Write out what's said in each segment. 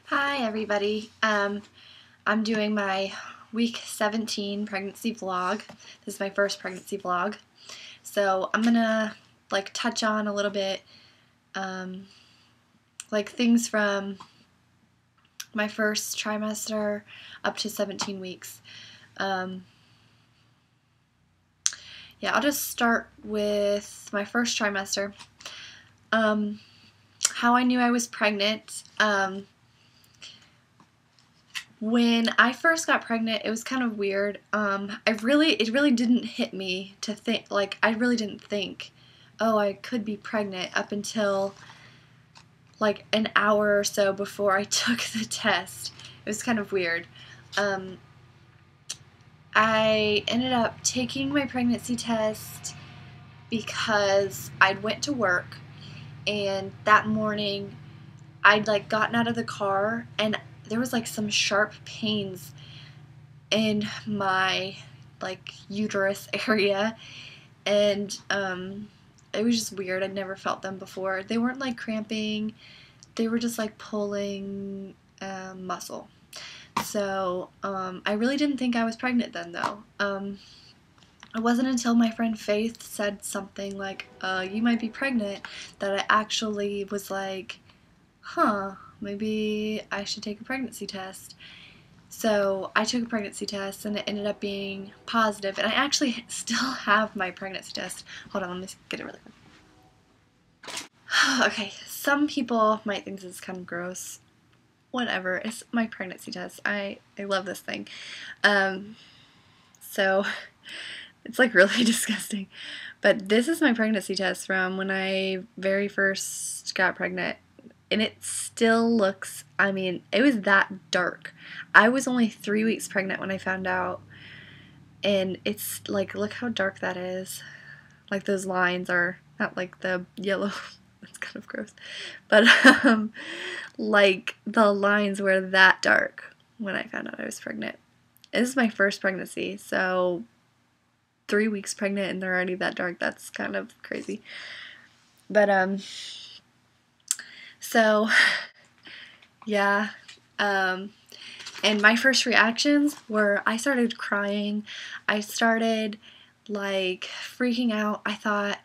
Hi everybody. I'm doing my week 17 pregnancy vlog. This is my first pregnancy vlog. So I'm gonna touch on a little bit things from my first trimester up to 17 weeks. Yeah, I'll just start with my first trimester. How I knew I was pregnant. When I first got pregnant, it was kind of weird. It really didn't hit me to think, I really didn't think, oh, I could be pregnant up until an hour or so before I took the test. It was kind of weird. I ended up taking my pregnancy test because I'd went to work, and that morning I'd gotten out of the car and there was some sharp pains in my uterus area, and it was just weird. I'd never felt them before. They weren't cramping, they were just pulling muscle. So I really didn't think I was pregnant then, though. It wasn't until my friend Faith said something you might be pregnant, that I actually was like, huh, maybe I should take a pregnancy test. So I took a pregnancy test and it ended up being positive, and I actually still have my pregnancy test. Hold on, let me get it really quick. Okay, some people might think this is kind of gross. Whatever, it's my pregnancy test. I love this thing. So it's really disgusting. But this is my pregnancy test from when I very first got pregnant. And it still looks, it was that dark. I was only 3 weeks pregnant when I found out. And it's look how dark that is. Those lines are not the yellow. That's kind of gross. But the lines were that dark when I found out I was pregnant. This is my first pregnancy, so 3 weeks pregnant and they're already that dark. That's kind of crazy. But so yeah, and my first reactions were I started crying. I started freaking out. I thought,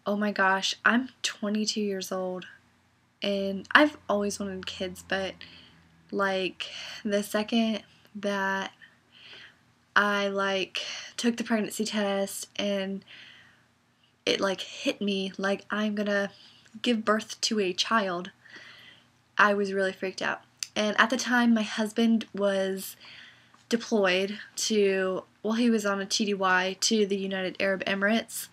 oh my gosh, I'm 22 years old and I've always wanted kids, but the second that I took the pregnancy test and it hit me I'm gonna give birth to a child, I was really freaked out. And at the time, my husband was deployed to, well, he was on a TDY to the United Arab Emirates,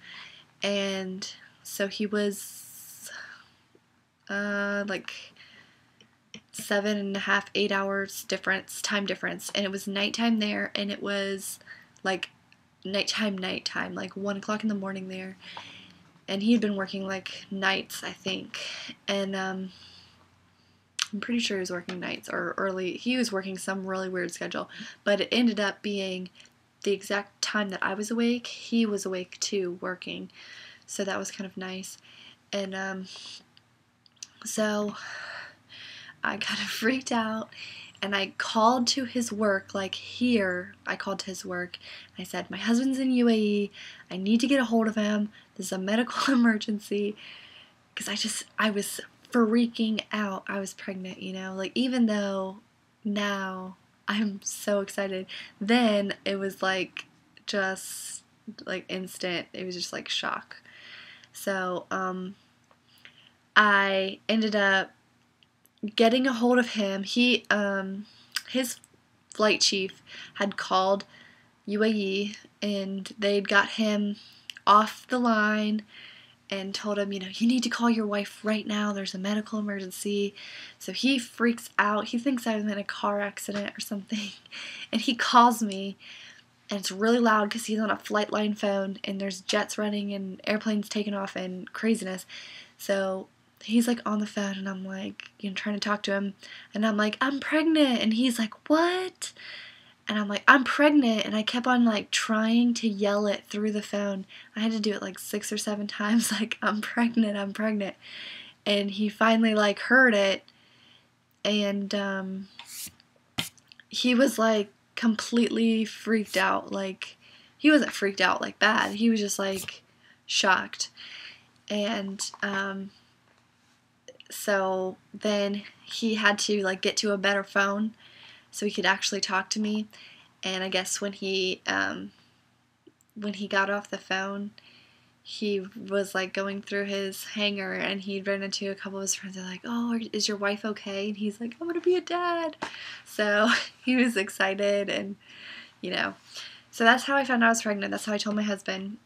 and so he was 7.5, 8 hours time difference, and it was nighttime there, and it was nighttime, 1 o'clock in the morning there, and he had been working nights, I think, and I'm pretty sure he was working nights or early. He was working some really weird schedule, but it ended up being the exact time that I was awake. He was awake too, working, so that was kind of nice. And so I kind of freaked out, and I called to his work, I called to his work, and I said, my husband's in UAE, I need to get a hold of him, this is a medical emergency, because I was freaking out. I was pregnant, even though now I'm so excited, then it was just instant, it was just shock. So I ended up getting a hold of him. His flight chief had called UAE and they'd got him off the line and told him, you need to call your wife right now, there's a medical emergency. So he freaks out. He thinks I was in a car accident or something. And he calls me, and it's really loud because he's on a flight line phone, and there's jets running and airplanes taking off and craziness. So he's on the phone, and I'm trying to talk to him, and I'm I'm pregnant, and he's like, what? And I'm I'm pregnant, and I kept on trying to yell it through the phone. I had to do it 6 or 7 times, I'm pregnant, I'm pregnant. And he finally heard it, and he was like completely freaked out. Like, he wasn't freaked out like bad, he was just like shocked. And so then he had to like get to a better phone so he could actually talk to me. And I guess when he got off the phone, he was like going through his hangar, and he'd run into a couple of his friends. They're like, "Oh, is your wife okay?" And he's like, "I'm gonna be a dad." So he was excited, and so that's how I found out I was pregnant. That's how I told my husband.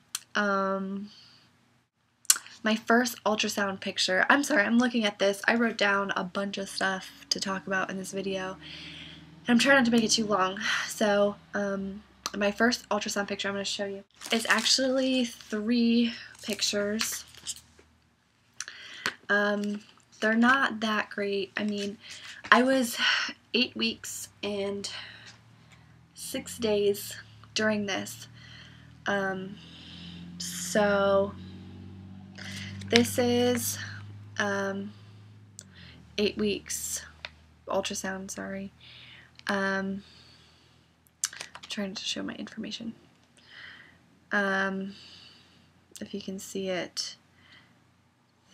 My first ultrasound picture. I'm sorry, I'm looking at this. I wrote down a bunch of stuff to talk about in this video, and I'm trying not to make it too long. So, my first ultrasound picture I'm going to show you is actually 3 pictures. They're not that great. I mean, I was 8 weeks and 6 days during this. So this is 8 weeks ultrasound, sorry. I'm trying to show my information. If you can see it,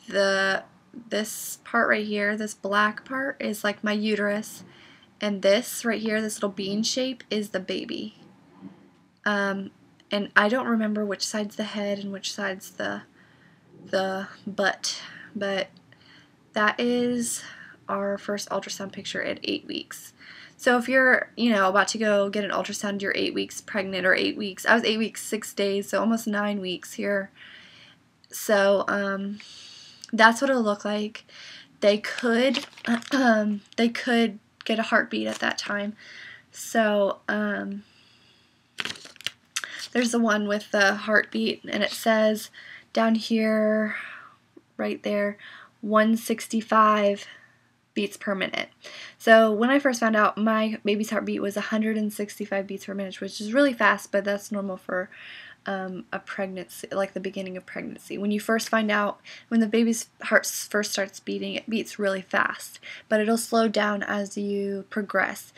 this part right here, this black part, is like my uterus, and this right here, this little bean shape, is the baby. And I don't remember which side's the head and which side's the butt, but that is our first ultrasound picture at 8 weeks. So if you're, about to go get an ultrasound, you're 8 weeks pregnant, or 8 weeks. I was 8 weeks, 6 days, so almost 9 weeks here. So, that's what it'll look like. They could get a heartbeat at that time. So, there's the one with the heartbeat, and it says down here, right there, 165 beats per minute. So when I first found out, my baby's heartbeat was 165 beats per minute, which is really fast, but that's normal for a pregnancy, like the beginning of pregnancy. When you first find out, when the baby's heart first starts beating, it beats really fast, but it'll slow down as you progress.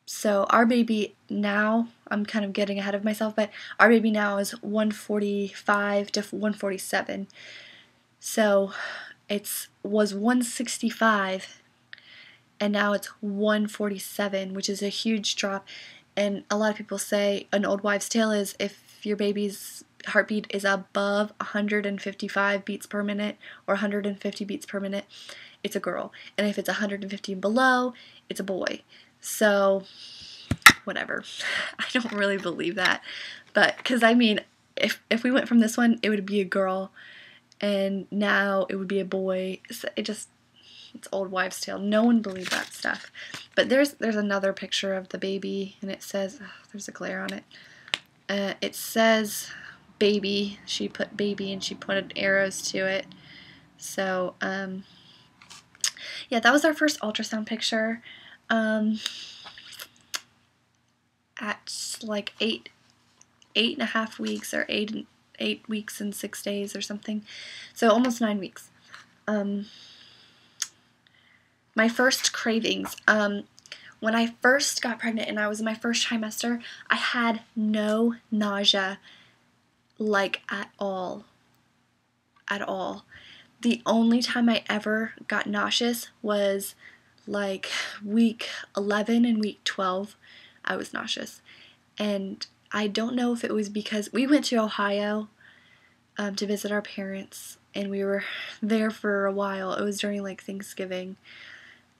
So our baby now, I'm kind of getting ahead of myself, but our baby now is 145 to 147. So it was 165, and now it's 147, which is a huge drop. And a lot of people say an old wives' tale is if your baby's heartbeat is above 155 beats per minute or 150 beats per minute, it's a girl. And if it's 150 and below, it's a boy. So, whatever. I don't really believe that. But, because I mean, if we went from this one, it would be a girl, and now it would be a boy. So it's old wives' tale. No one believed that stuff. But there's another picture of the baby, and it says, there's a glare on it. It says baby. She put baby, and she pointed arrows to it. So, yeah, that was our first ultrasound picture. At like 8.5 weeks, or 8 weeks and 6 days or something. So almost 9 weeks. My first cravings. When I first got pregnant and I was in my first trimester, I had no nausea, like at all. At all. The only time I ever got nauseous was like week 11 and week 12. I was nauseous. And I don't know if it was because we went to Ohio to visit our parents, and we were there for a while. It was during like Thanksgiving.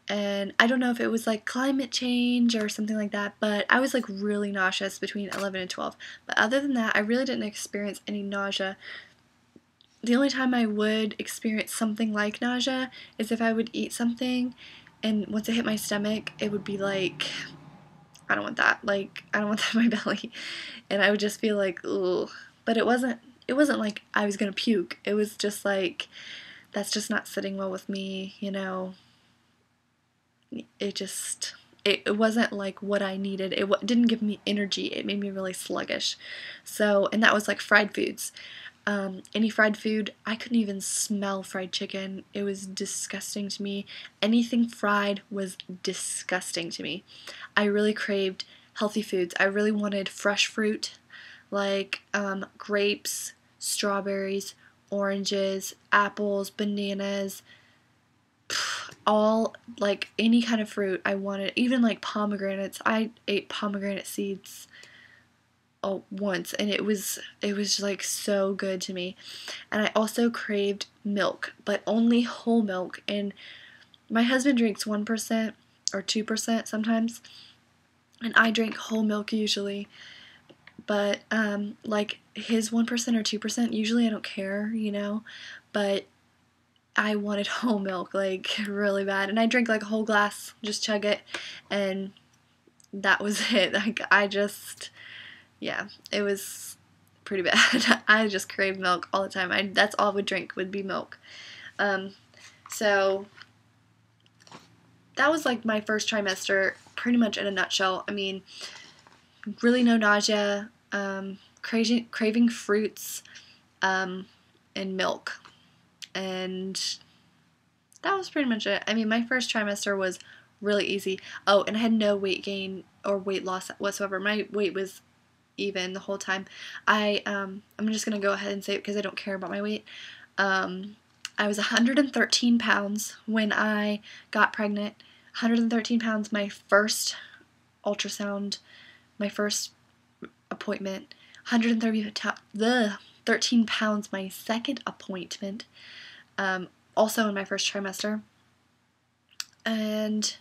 And I don't know if it was like climate change or something like that, but I was like really nauseous between 11 and 12. But other than that, I really didn't experience any nausea. The only time I would experience something like nausea is if I would eat something, and once it hit my stomach, it would be like, I don't want that. Like, I don't want that in my belly. And I would just feel like, ugh. But it wasn't like I was gonna puke. It was just like, that's just not sitting well with me, It wasn't like what I needed. It didn't give me energy. It made me really sluggish. So, and that was like fried foods. Any fried food, I couldn't even smell fried chicken. It was disgusting to me. Anything fried was disgusting to me. I really craved healthy foods. I really wanted fresh fruit, like grapes, strawberries, oranges, apples, bananas, all, like, any kind of fruit I wanted, even like pomegranates. I ate pomegranate seeds once, and it was like so good to me. And I also craved milk, but only whole milk. And my husband drinks 1% or 2% sometimes, and I drink whole milk usually. But like his 1% or 2%, usually I don't care, but I wanted whole milk, like, really bad. And I drank like a whole glass, just chug it, and that was it. Like, yeah, it was pretty bad. I just craved milk all the time. That's all I would drink, would be milk. So that was like my first trimester, pretty much in a nutshell. I mean, really no nausea, craving fruits, and milk. And that was pretty much it. I mean, my first trimester was really easy. Oh, and I had no weight gain or weight loss whatsoever. My weight was even the whole time. I'm just gonna go ahead and say it because I don't care about my weight. I was 113 pounds when I got pregnant. 113 pounds my first ultrasound, my first appointment. 13 pounds my second appointment. Also in my first trimester. And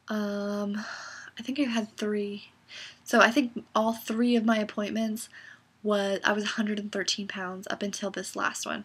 I think I had 3. So I think all 3 of my appointments I was 113 pounds up until this last one.